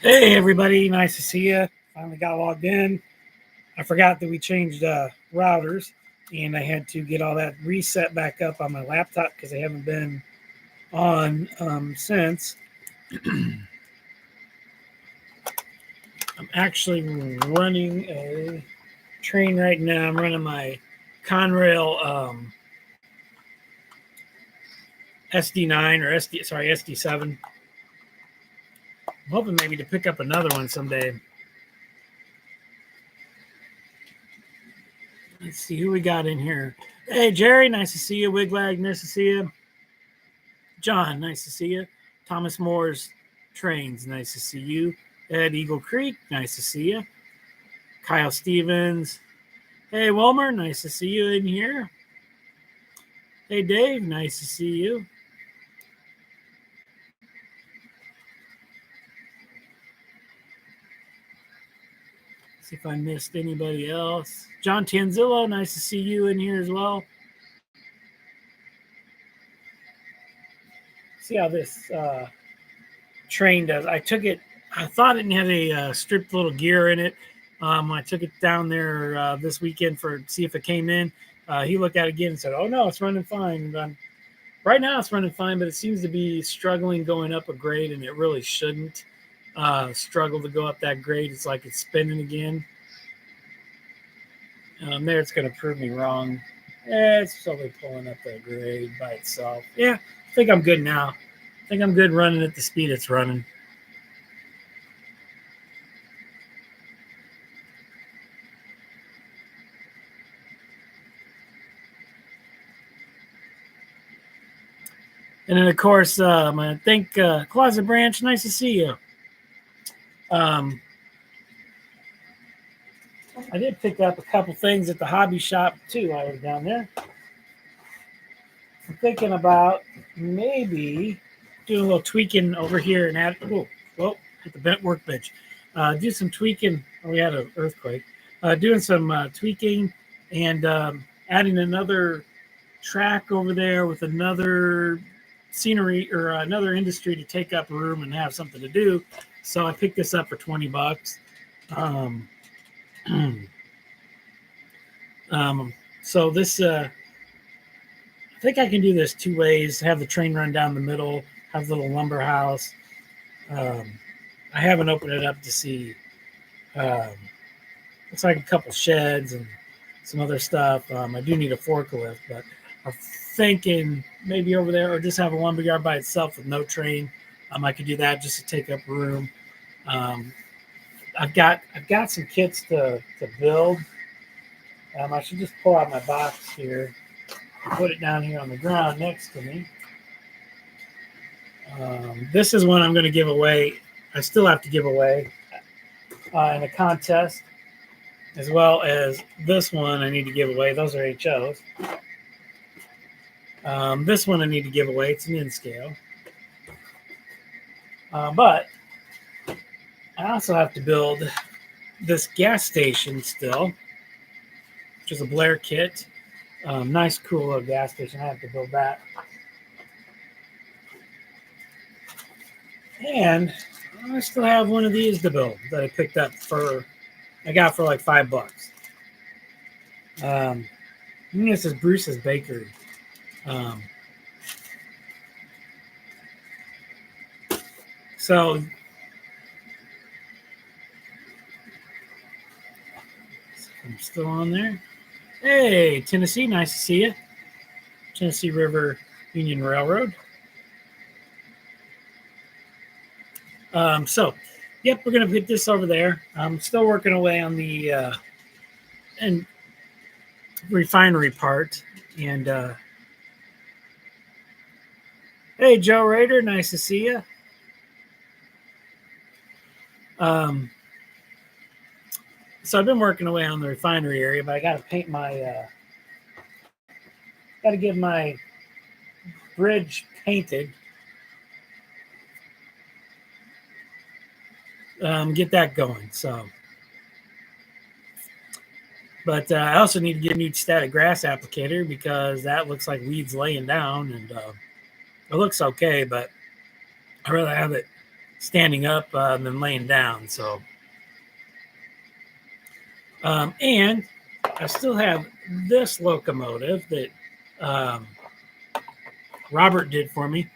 Hey everybody, nice to see you. Finally got logged in. I forgot that we changed routers, and I had to get all that reset back up on my laptop because I haven't been on since. I'm actually running a train right now. I'm running my Conrail SD9 or SD7. I'm hoping maybe to pick up another one someday. Let's see who we got in here. Hey Jerry, nice to see you. Wigwag, nice to see you. John, nice to see you. Thomas Moore's Trains, nice to see you. Ed Eagle Creek, nice to see you. Kyle Stevens. Hey Wilmer, nice to see you in here. Hey Dave, nice to see you. See if I missed anybody else. John Tanzillo, nice to see you in here as well. See how this train does. I took it. I thought it had a stripped little gear in it. I took it down there this weekend for see if it came in. He looked at it again and said, "Oh no, it's running fine." Right now, it's running fine, but it seems to be struggling going up a grade, and it really shouldn't struggle to go up that grade. It's like it's spinning again. There, it's going to prove me wrong. It's slowly pulling up that grade by itself. Yeah, I think I'm good now. I think I'm good running at the speed it's running. And then, of course, I think Closet Branch, nice to see you. I did pick up a couple things at the hobby shop, too, while I was down there. I'm thinking about maybe doing a little tweaking over here and add, at the bent workbench. Do some tweaking. Oh, we had an earthquake. Doing some tweaking and adding another track over there with another scenery or another industry to take up room and have something to do. So I picked this up for $20. So this, I think I can do this two ways. Have the train run down the middle, have the little lumber house. I haven't opened it up to see. Looks like a couple sheds and some other stuff. I do need a forklift, but I'm thinking maybe over there or just have a lumberyard by itself with no train. I could do that just to take up room. I've got some kits to build. I should just pull out my box here and put it down here on the ground next to me. This is one I'm going to give away. I still have to give away in a contest, as well as this one I need to give away. Those are HOs. This one I need to give away. It's an N-scale. But I also have to build this gas station still, which is a Blair kit. Nice, cool little gas station. I have to build that. And I still have one of these to build that I picked up I got for like $5. This is Bruce's Bakery. So I'm still on there. Hey, Tennessee, nice to see you. Tennessee River Union Railroad. Yep, we're going to put this over there. I'm still working away on the and refinery part. And hey, Joe Rader, nice to see you. So I've been working away on the refinery area, but I got to paint my, got to get my bridge painted. Get that going. So, but I also need to get a new static grass applicator because that looks like weeds laying down, and it looks okay, but I'd rather have it standing up than laying down. So, and I still have this locomotive that Robert did for me.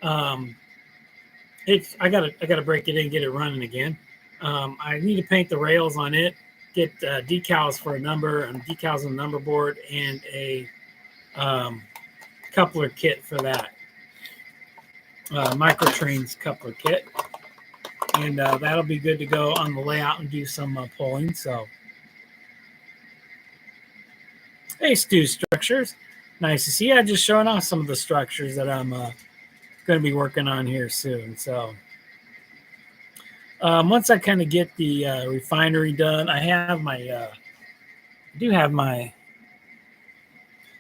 I gotta break it in, get it running again. I need to paint the rails on it, get decals for a number, and decals on the number board, and a coupler kit for that. Microtrains coupler kit, and that'll be good to go on the layout and do some pulling. So, hey, Stu Structures, nice to see you. I'm just showing off some of the structures that I'm going to be working on here soon. So, once I kind of get the refinery done, I have my, I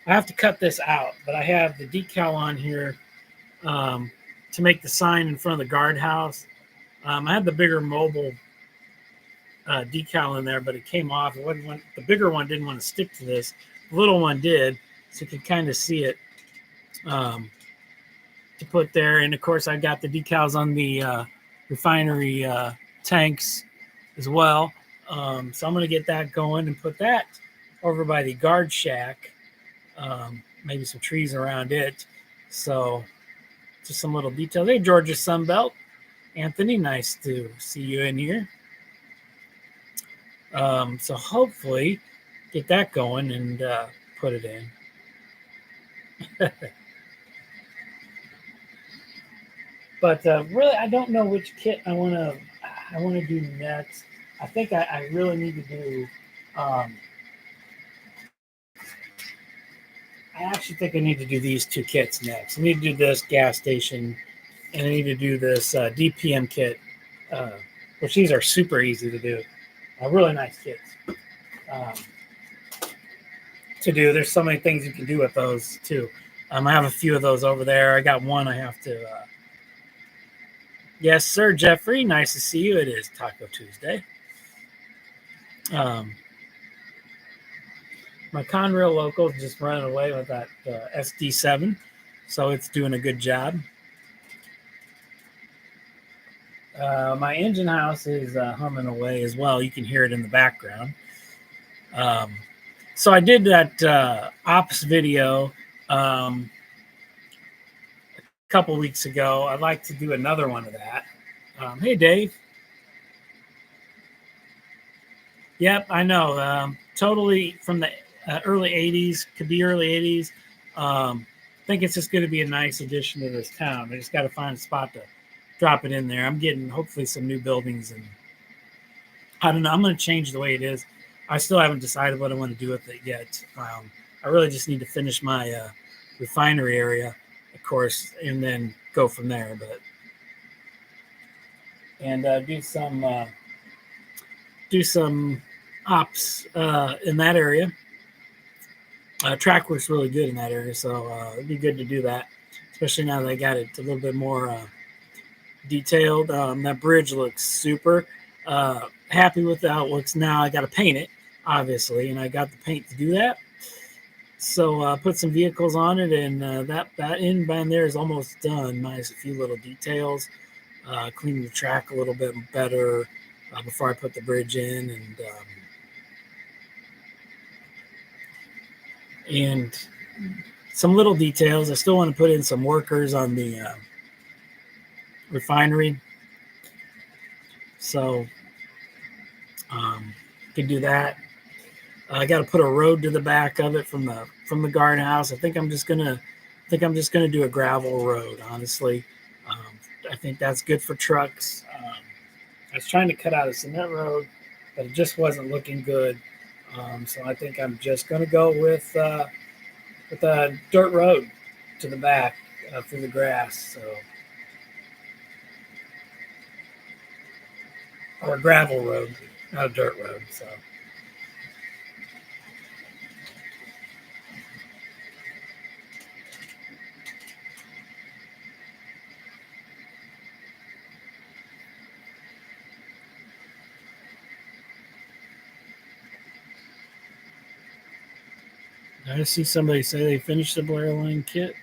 have to cut this out, but I have the decal on here to make the sign in front of the guardhouse. I had the bigger mobile decal in there, but it came off. It wasn't the bigger one didn't want to stick to this. The little one did, so you can kind of see it to put there. And of course, I got the decals on the refinery tanks as well. So I'm going to get that going and put that over by the guard shack. Maybe some trees around it. So just some little details. Hey, Georgia Sunbelt. Anthony, nice to see you in here. So hopefully get that going and put it in. But really, I don't know which kit I want to do next. I think I really need to do. I actually think I need to do these two kits next. I need to do this gas station, and I need to do this DPM kit, which these are super easy to do. Really nice kits to do. There's so many things you can do with those too. I have a few of those over there. I got one I have to. Yes, sir, Jeffrey. Nice to see you. It is Taco Tuesday. My Conrail local is just running away with that SD7, so it's doing a good job. My engine house is humming away as well. You can hear it in the background. So I did that ops video a couple weeks ago. I'd like to do another one of that. Hey, Dave. Yep, I know. Totally from the early 80s, could be early 80s. I think it's just going to be a nice addition to this town. I just got to find a spot to drop it in there. I'm getting hopefully some new buildings, and I don't know. I'm going to change the way it is. I still haven't decided what I want to do with it yet. I really just need to finish my refinery area, of course, and then go from there. And do some ops in that area. Track works really good in that area, so it'd be good to do that, especially now that I got it a little bit more detailed. That bridge looks super. Happy with how it looks now. I got to paint it, obviously, and I got the paint to do that. So put some vehicles on it, and that end band there is almost done, minus a few little details. Cleaning the track a little bit better before I put the bridge in, and some little details. I still want to put in some workers on the refinery, so could do that. I got to put a road to the back of it from the guardhouse. I think I'm just gonna do a gravel road. Honestly, I think that's good for trucks. I was trying to cut out a cement road, but it just wasn't looking good. So I think I'm just going to go with a dirt road to the back through the grass. So, or a gravel road, not a dirt road. So. I see somebody say they finished the Blair Line kit.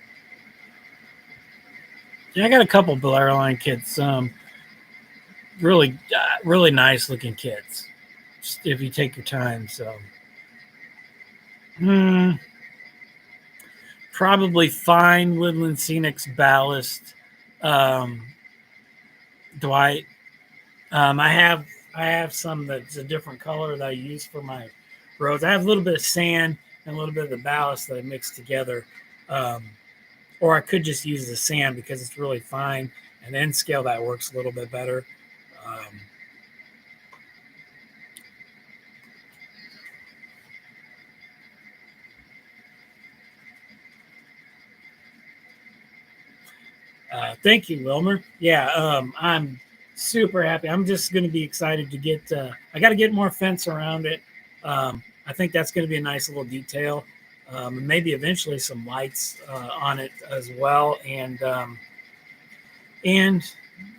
Yeah, I got a couple Blair Line kits. really nice looking kits, just if you take your time. So, probably Fine Woodland Scenics Ballast, um, Dwight. I have some that's a different color that I use for my roads. I have a little bit of sand and a little bit of the ballast that I mix together. Um, or I could just use the sand because it's really fine, and N scale that works a little bit better. Um, Thank you, Wilmer. Yeah, I'm super happy. I'm just going to be excited to get. I got to get more fence around it. I think that's going to be a nice little detail, and maybe eventually some lights on it as well, and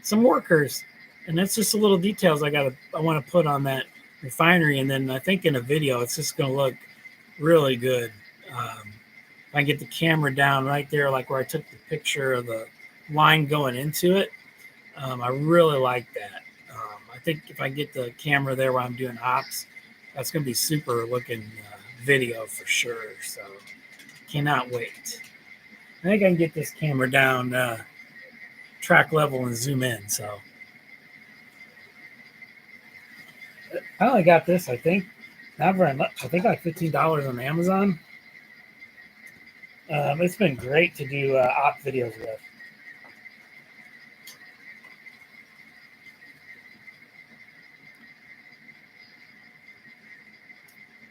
some workers. And that's just a little details I want to put on that refinery, and then I think in a video it's just going to look really good. If I get the camera down right there, like where I took the picture of the line going into it, I really like that. I think if I get the camera there while I'm doing ops, that's going to be super looking video for sure. So cannot wait. I think I can get this camera down track level and zoom in. So I only got this, I think, not very much. I think like $15 on Amazon. It's been great to do op videos with.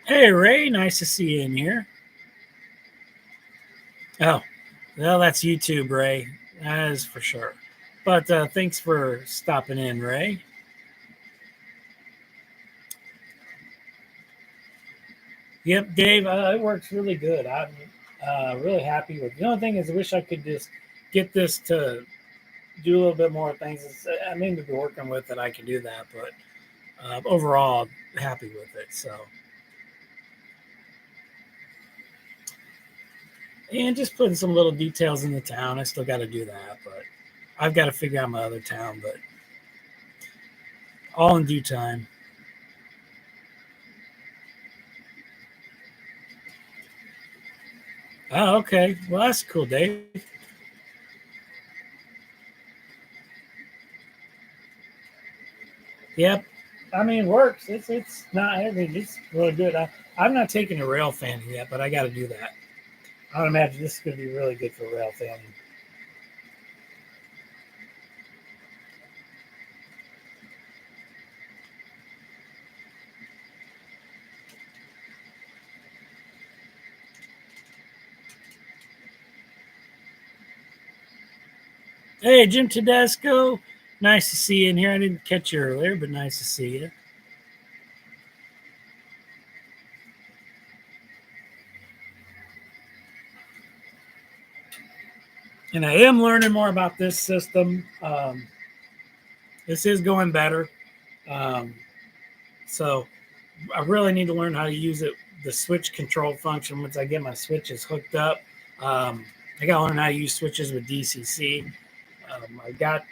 Hey, Ray, nice to see you in here. Oh, well, that's YouTube, Ray. That is for sure. But thanks for stopping in, Ray. Yep, Dave, it works really good. I'm really happy with it. The only thing is, I wish I could just get this to do a little bit more things. I mean, to be working with it, I can do that. But overall, happy with it. So, and just putting some little details in the town. I still got to do that, but I've got to figure out my other town. But all in due time. Oh, okay. Well, that's cool, Dave. Yep. I mean, it works. It's not. I mean, it's really good. I'm not taking a rail fanning yet, but I got to do that. I would imagine this is going to be really good for rail fanning. Hey, Jim Tedesco. Nice to see you in here. I didn't catch you earlier, but nice to see you. And I am learning more about this system. This is going better. Um, so I really need to learn how to use it, the switch control function, once I get my switches hooked up. I got to learn how to use switches with DCC. I got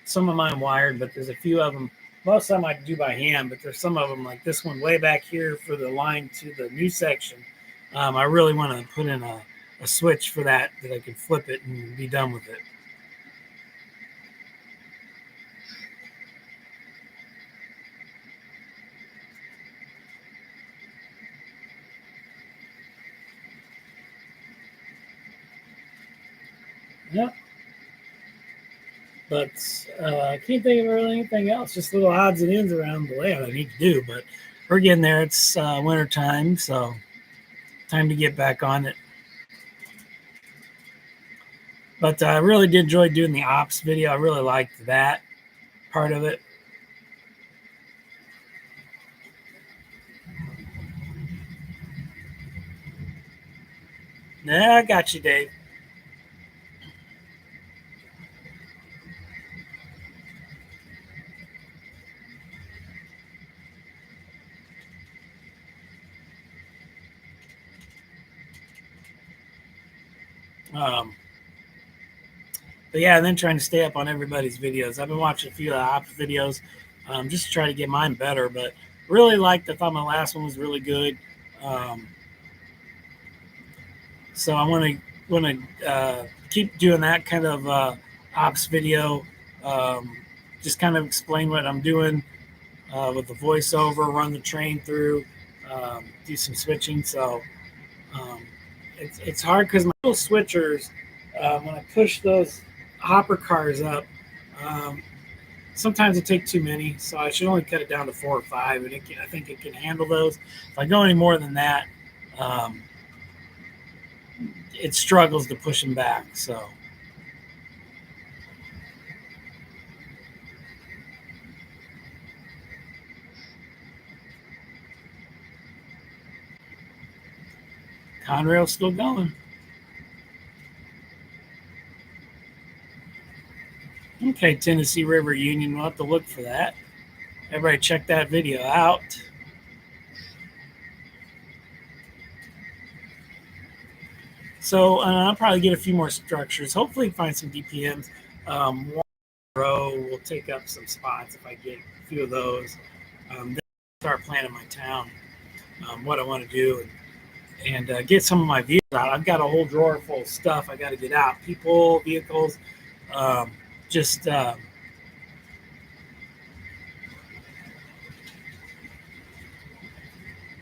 some of mine wired, but there's a few of them. Most of them I do by hand, but there's some of them like this one way back here for the line to the new section. I really want to put in a switch for that I can flip it and be done with it. Yep. But I can't think of really anything else. Just little odds and ends around the layout I need to do. But we're getting there. It's winter time, so time to get back on it. But I really did enjoy doing the ops video. I really liked that part of it. Yeah, I got you, Dave. Um, but yeah, and then trying to stay up on everybody's videos. I've been watching a few of the ops videos. just to try to get mine better. But really liked. I thought my last one was really good. Um, so I want to keep doing that kind of ops video. Um, just kind of explain what I'm doing with the voiceover, run the train through, do some switching. So um, it's hard because my little switchers, when I push those hopper cars up, um, sometimes it take too many. So I should only cut it down to 4 or 5, and I think it can handle those. If I go any more than that, um, it struggles to push them back. So Conrail's still going. Okay, Tennessee River Union. We'll have to look for that. Everybody check that video out. So I'll probably get a few more structures. Hopefully, find some DPMs. One row will take up some spots if I get a few of those. Then start planning my town, what I want to do, and get some of my vehicles out. I've got a whole drawer full of stuff I got to get out. People, vehicles, um, just yeah,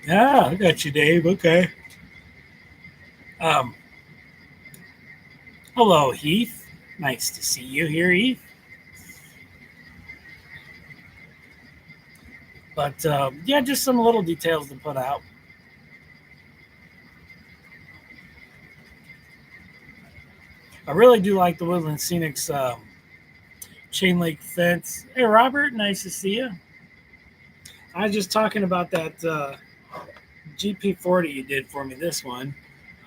I got you, Dave. Okay. Um, hello, Heath. Nice to see you here, Heath. But yeah, just some little details to put out. I really do like the Woodland Scenics chain link fence. Hey, Robert, nice to see you. I was just talking about that GP40 you did for me. This one,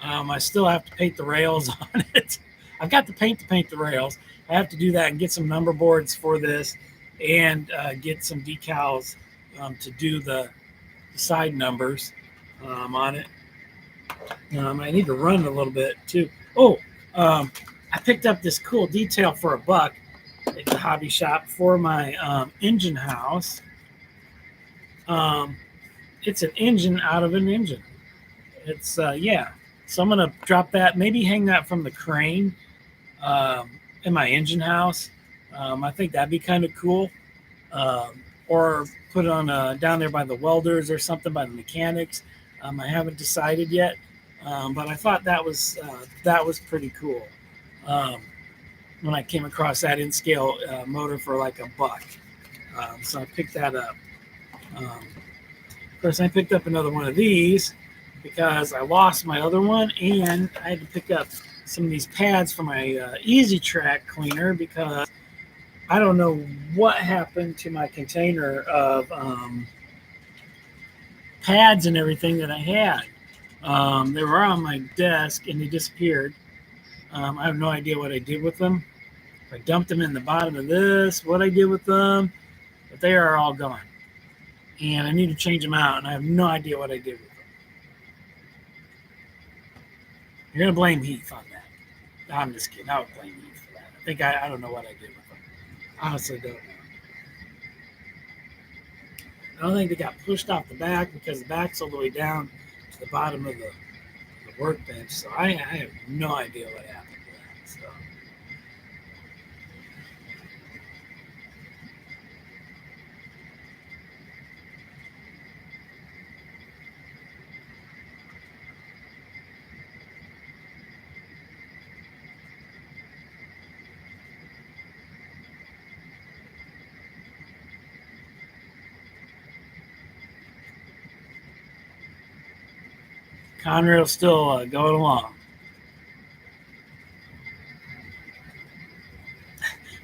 I still have to paint the rails on it. I've got the paint to paint the rails. I have to do that and get some number boards for this, and get some decals to do the side numbers on it. I need to run it a little bit too. Oh, I picked up this cool detail for $1 at the hobby shop for my engine house. Um, it's an engine out of an engine. It's yeah. So I'm gonna drop that. Maybe hang that from the crane in my engine house. I think that'd be kind of cool. Or put it on down there by the welders or something, by the mechanics. I haven't decided yet, but I thought that was pretty cool. Um, when I came across that in scale motor for like $1, so I picked that up. Of course, I picked up another one of these because I lost my other one, and I had to pick up some of these pads for my Easy Track cleaner because I don't know what happened to my container of pads and everything that I had. They were on my desk and they disappeared. I have no idea what I did with them. I dumped them in the bottom of this, what I did with them, but they are all gone. And I need to change them out, and I have no idea what I did with them. You're going to blame Heath on that. I'm just kidding. I would blame Heath for that. I don't know what I did with them. Honestly, don't know. I don't think they got pushed off the back because the back's all the way down to the bottom of the workbench. So I have no idea what happened to that. So Conrail's still going along.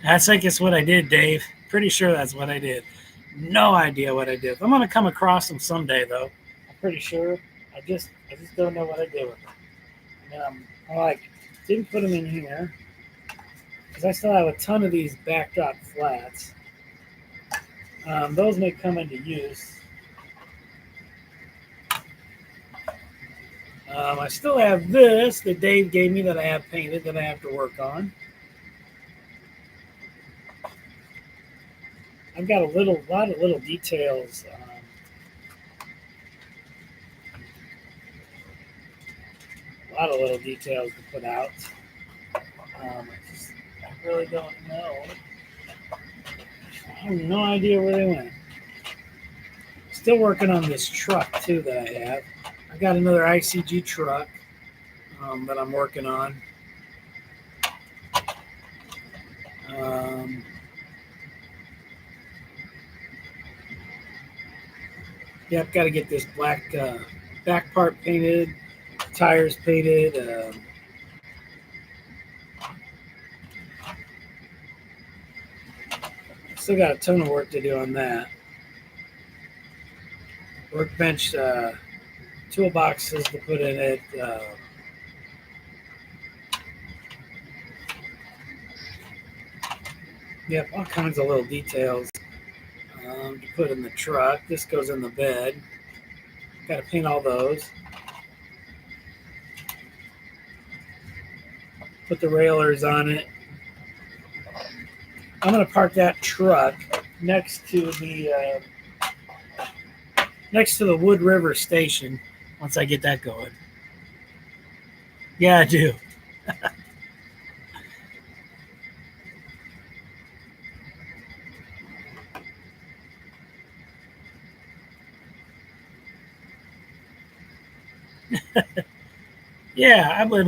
That's, I guess, what I did, Dave. Pretty sure that's what I did. No idea what I did. I'm gonna come across them someday, though. I'm pretty sure. I just don't know what I did with them. I like didn't put them in here because I still have a ton of these backdrop flats. Those may come into use. I still have this that Dave gave me that I have painted that I have to work on. I've got lot of little details. A lot of little details to put out. I really don't know. I have no idea where they went. Still working on this truck too that I have. I got another ICG truck that I'm working on. Um, yeah, I've got to get this black back part painted, tires painted. Still got a ton of work to do on that. Workbench toolboxes to put in it. Yep, all kinds of little details to put in the truck. This goes in the bed. Got to paint all those. Put the railers on it. I'm going to park that truck next to the Wood River station once I get that going. Yeah, I do. Yeah, I would.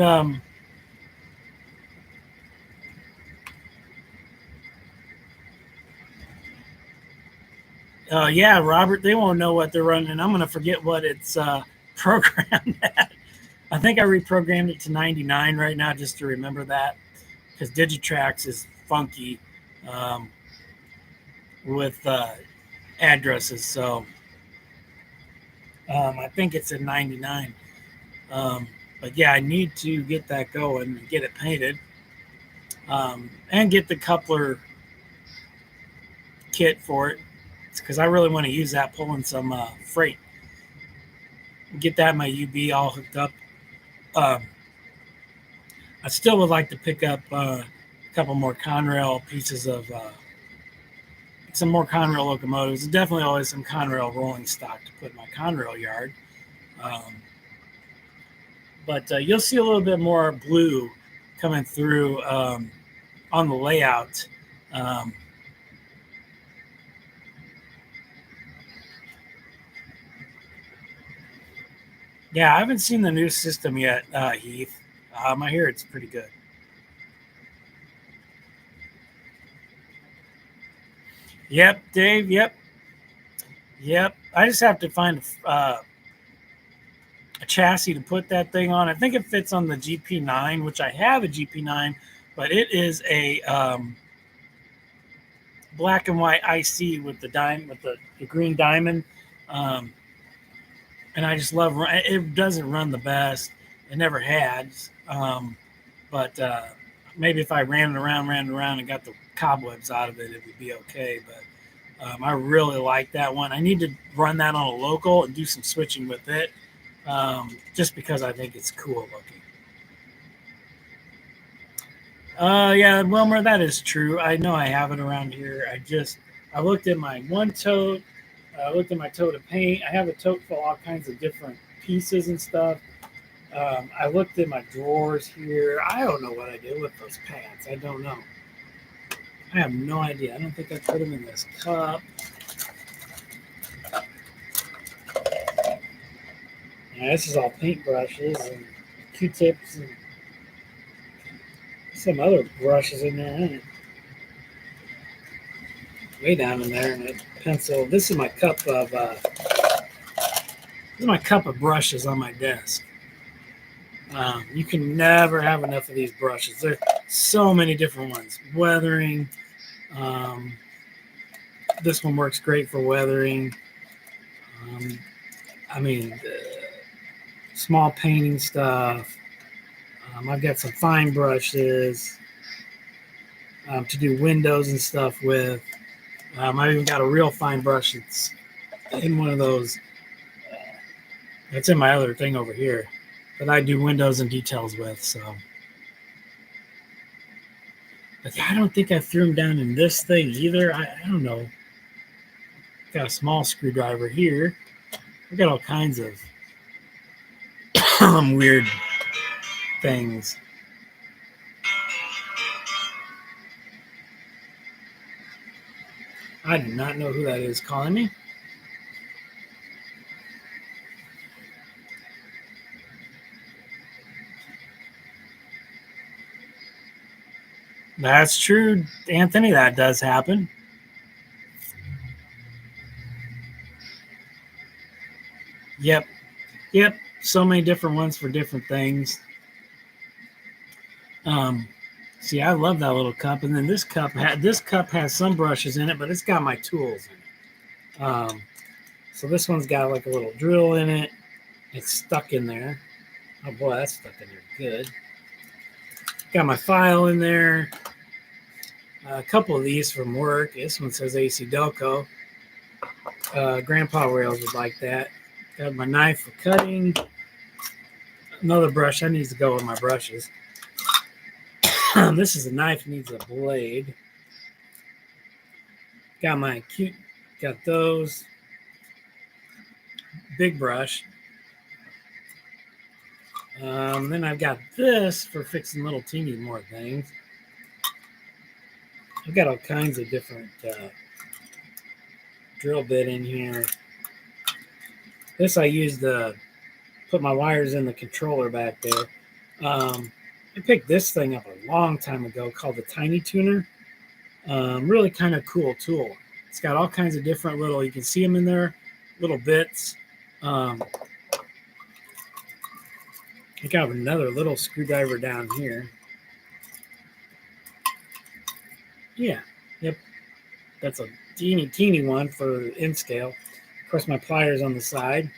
Yeah, Robert, they won't know what they're running. I'm going to forget what it's programmed at. I think I reprogrammed it to 99 right now just to remember that because Digitrax is funky with addresses. So I think it's at 99. But yeah, I need to get that going and get it painted and get the coupler kit for it because I really want to use that pulling some freight. Get that in my UB all hooked up. Um, I still would like to pick up a couple more Conrail pieces of some more Conrail locomotives. There's definitely always some Conrail rolling stock to put in my Conrail yard. But you'll see a little bit more blue coming through on the layout. Yeah, I haven't seen the new system yet, Heath. I hear it's pretty good. Yep, Dave. Yep, yep. I just have to find a chassis to put that thing on. I think it fits on the GP9, which I have a GP9, but it is a black and white IC with the green diamond. Um, and I just love it. Doesn't run the best. It never had. But maybe if I ran it around, and got the cobwebs out of it, it would be okay. But I really like that one. I need to run that on a local and do some switching with it, just because I think it's cool looking. Yeah, Wilmer, that is true. I know I have it around here. I looked at my one tote. I looked at my tote of paint. I have a tote full of all kinds of different pieces and stuff. I looked in my drawers here. I don't know what I did with those pads. I don't know. I have no idea. I don't think I put them in this cup. Yeah, this is all paintbrushes and Q-tips and some other brushes in there. Way down in there, and a pencil. This is my cup of brushes on my desk. You can never have enough of these brushes. There's so many different ones. Weathering. This one works great for weathering. I mean, small painting stuff. I've got some fine brushes to do windows and stuff with. I even got a real fine brush. It's in one of those. It's in my other thing over here that I do windows and details with. So, but yeah, I don't think I threw them down in this thing either. I don't know. Got a small screwdriver here. I got all kinds of weird things. I do not know who that is calling me. That's true, Anthony. That does happen. Yep. Yep. So many different ones for different things. See, I love that little cup, and then this cup has some brushes in it, but it's got my tools in it. So this one's got like a little drill in it. It's stuck in there. Oh boy, that's stuck in there good. Got my file in there. A couple of these from work. This one says AC Delco. Grandpa Rails would like that. Got my knife for cutting. Another brush. That needs to go with my brushes. This is a knife, needs a blade. Got my cute, got those. Big brush. Then I've got this for fixing little teeny more things. I've got all kinds of different drill bit in here. This I use to put my wires in the controller back there. I picked this thing up a long time ago called the Tiny Tuner. Really kind of cool tool. It's got all kinds of different little, you can see them in there, little bits. I got another little screwdriver down here. Yeah, yep. That's a teeny one for in scale. Of course, my pliers on the side.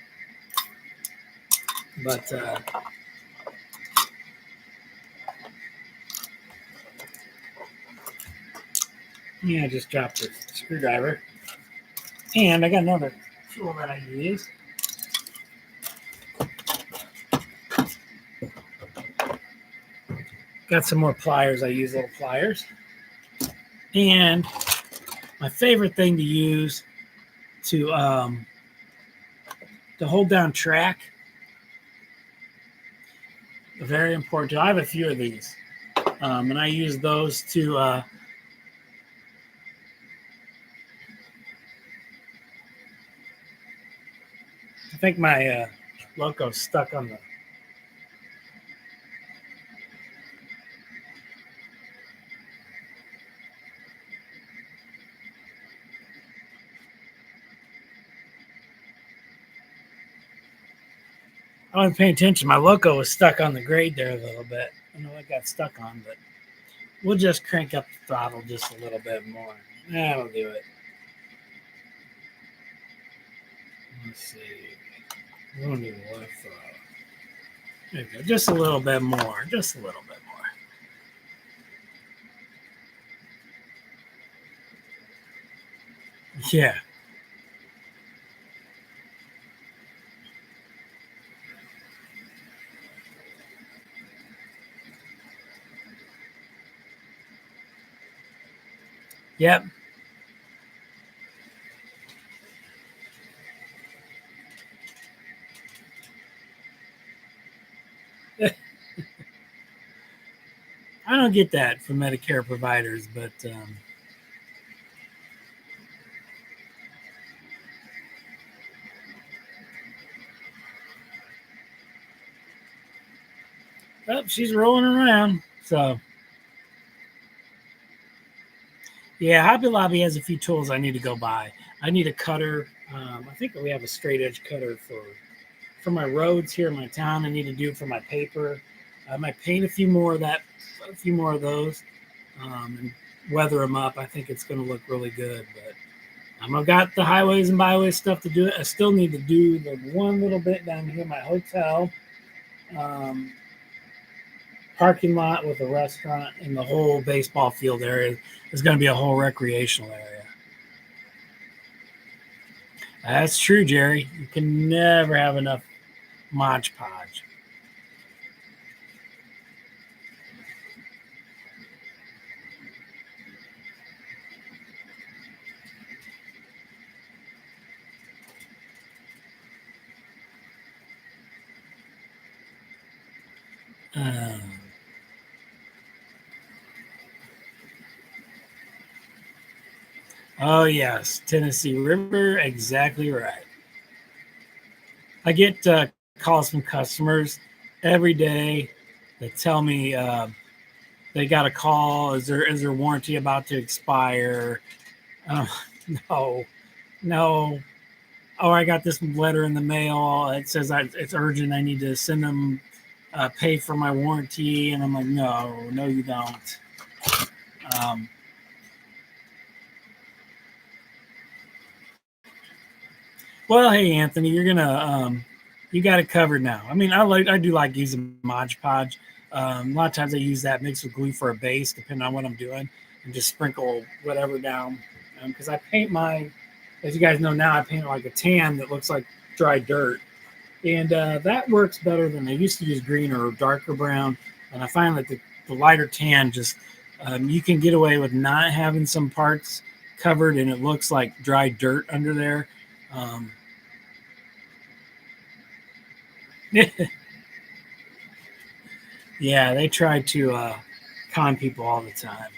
But yeah, I just dropped the screwdriver. And I got another tool that I use. Got some more pliers. I use little pliers. And my favorite thing to use to hold down track, very important. I have a few of these, and I use those to I think my loco's stuck on the. I wasn't paying attention. My loco was stuck on the grade there a little bit. I know it got stuck on, but we'll just crank up the throttle just a little bit more. That'll do it. Let's see. We're going to do the left throttle. There you go. Just a little bit more. Just a little bit more. Yeah. Yep. I don't get that from Medicare providers, but oh, she's rolling around. So, yeah, Hobby Lobby has a few tools I need to go buy. I need a cutter. I think we have a straight edge cutter for my roads here in my town. I need to do for my paper. I might paint a few more of those, and weather them up. I think it's going to look really good. But I've got the highways and byways stuff to do it. I still need to do the one little bit down here, my hotel. Parking lot with a restaurant, and the whole baseball field area is going to be a whole recreational area. That's true, Jerry. You can never have enough Mod Podge. Uh, oh yes, Tennessee River, exactly right. I get calls from customers every day that tell me they got a call. Is their warranty about to expire? Uh, no, no. Oh, I got this letter in the mail. It says it's urgent. I need to send them pay for my warranty, and I'm like, no, no, you don't. Um, well, hey Anthony, you got it covered now. I mean, I do like using Mod Podge. A lot of times I use that mixed with glue for a base, depending on what I'm doing, and just sprinkle whatever down. Because I paint mine, as you guys know now, I paint like a tan that looks like dry dirt, and that works better than I used to use green or darker brown. And I find that the lighter tan just you can get away with not having some parts covered, and it looks like dry dirt under there. Um, yeah, they try to con people all the time.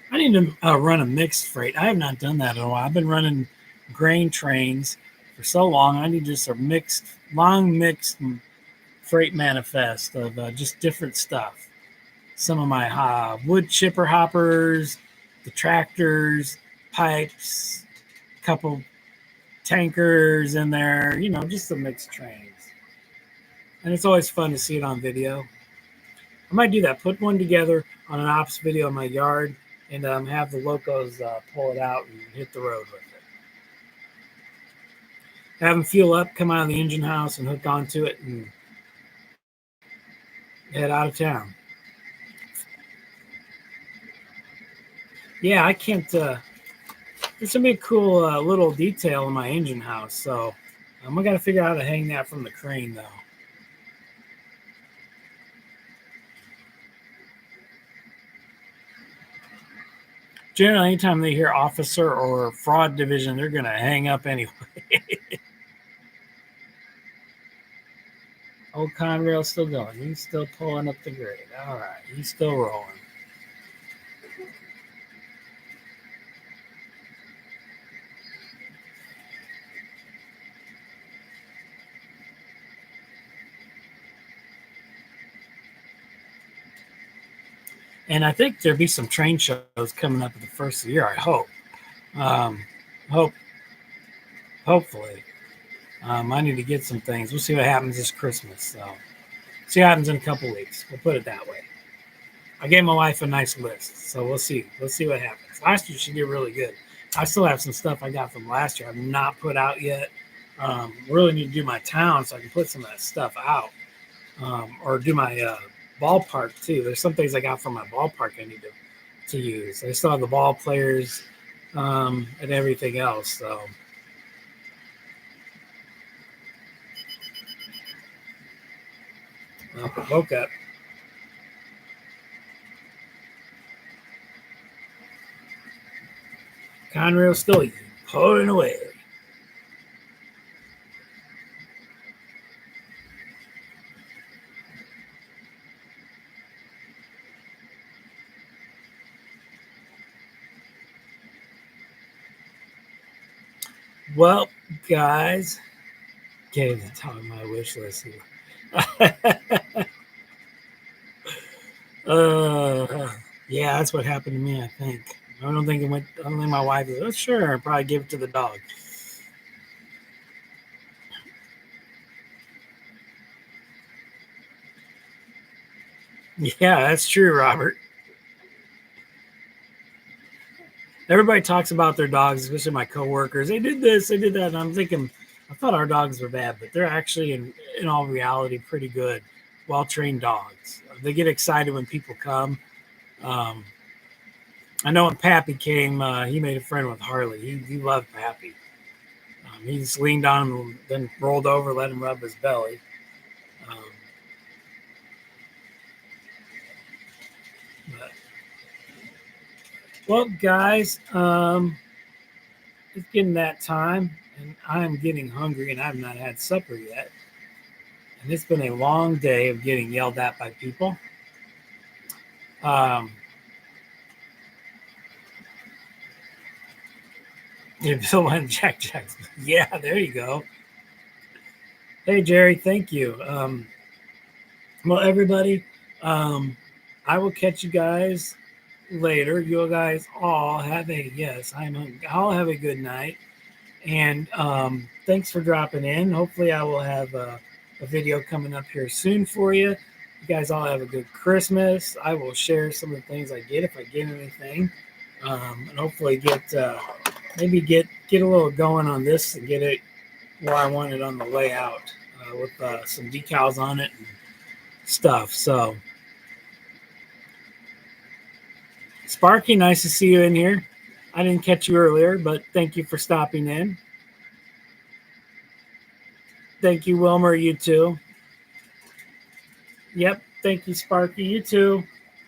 I need to run a mixed freight. I have not done that in a while. I've been running grain trains for so long. I need just a mixed, long mixed freight manifest of just different stuff. Some of my wood chipper hoppers, the tractors, pipes, a couple tankers in there, just the mixed trains. And it's always fun to see it on video. I might do that. Put one together on an ops video in my yard and have the locos pull it out and hit the road with it. Have them fuel up, come out of the engine house and hook onto it and head out of town. Yeah, I can't. It's gonna be a cool little detail in my engine house. So I got to figure out how to hang that from the crane though. Generally, anytime they hear officer or fraud division, they're gonna hang up anyway. Old Conrail's still going. He's still pulling up the grade. All right, he's still rolling. And I think there'll be some train shows coming up at the first of the year. I hope. Um, hope hopefully. I need to get some things. We'll see what happens this Christmas. So see what happens in a couple weeks. We'll put it that way. I gave my wife a nice list, so we'll see. We'll see what happens. Last year she did really good. I still have some stuff I got from last year I've not put out yet. Really need to do my town so I can put some of that stuff out, or do my ballpark too. There's some things I got from my ballpark I need to use. I still have the ball players and everything else. So woke up. Conrail still pulling away. Well, guys, gave the top of my wish list here. Yeah, that's what happened to me. I think. I don't think it went. I don't think my wife was. Oh, sure, I probably give it to the dog. Yeah, that's true, Robert. Everybody talks about their dogs, especially my coworkers. They did this, they did that. And I'm thinking, I thought our dogs were bad, but they're actually, in all reality, pretty good, well trained dogs. They get excited when people come. Um, I know when Pappy came, he made a friend with Harley. He loved Pappy. He just leaned on him and then rolled over, let him rub his belly. Um, but, well, guys, it's getting that time, and I'm getting hungry, and I've not had supper yet. And it's been a long day of getting yelled at by people. Um, Bill went Jack. Yeah, there you go. Hey, Jerry, thank you. Well, everybody, um, I will catch you guys later. You guys all have a yes. I'll have a good night, and thanks for dropping in. Hopefully, I will have a video coming up here soon for you. You guys all have a good Christmas. I will share some of the things I get if I get anything, and hopefully maybe get a little going on this and get it where I want it on the layout with some decals on it and stuff. So, Sparky, nice to see you in here. I didn't catch you earlier, but thank you for stopping in. Thank you, Wilmer. You too. Yep. Thank you, Sparky. You too.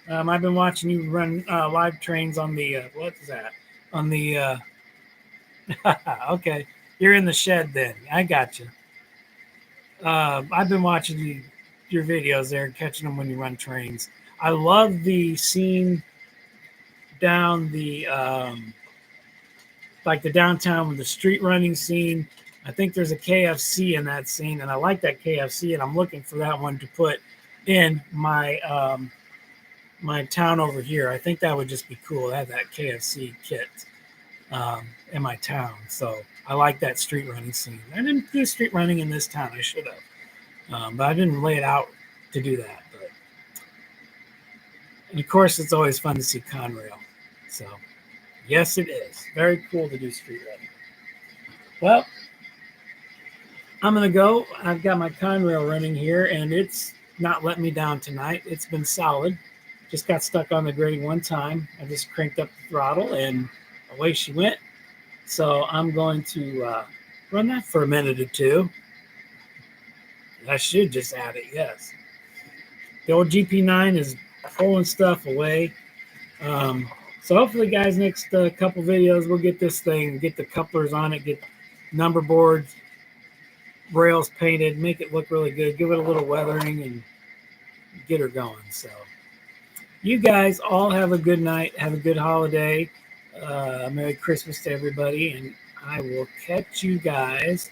I've been watching you run live trains on the what is that? On the okay. You're in the shed then. I got you. I've been watching your videos there and catching them when you run trains. I love the scene down the like the downtown with the street running scene. I think there's a KFC in that scene, and I like that KFC, and I'm looking for that one to put in my my town over here. I think that would just be cool to have that KFC kit in my town. So I like that street running scene. I didn't do street running in this town. I should have, but I didn't lay it out to do that. But and of course, it's always fun to see Conrail. So yes, it is very cool to do street running. Well, I'm going to go. I've got my Conrail running here, and it's not letting me down tonight. It's been solid. Just got stuck on the grade one time. I just cranked up the throttle, and away she went. So I'm going to run that for a minute or two. I should just add it, yes. The old GP9 is pulling stuff away. So hopefully, guys, next couple videos, we'll get this thing, get the couplers on it, get number boards, rails painted, make it look really good, give it a little weathering, and get her going. So you guys all have a good night, have a good holiday, Merry Christmas to everybody, and I will catch you guys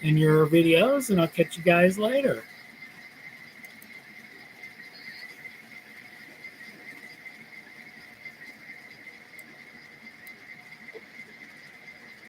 in your videos, and I'll catch you guys later.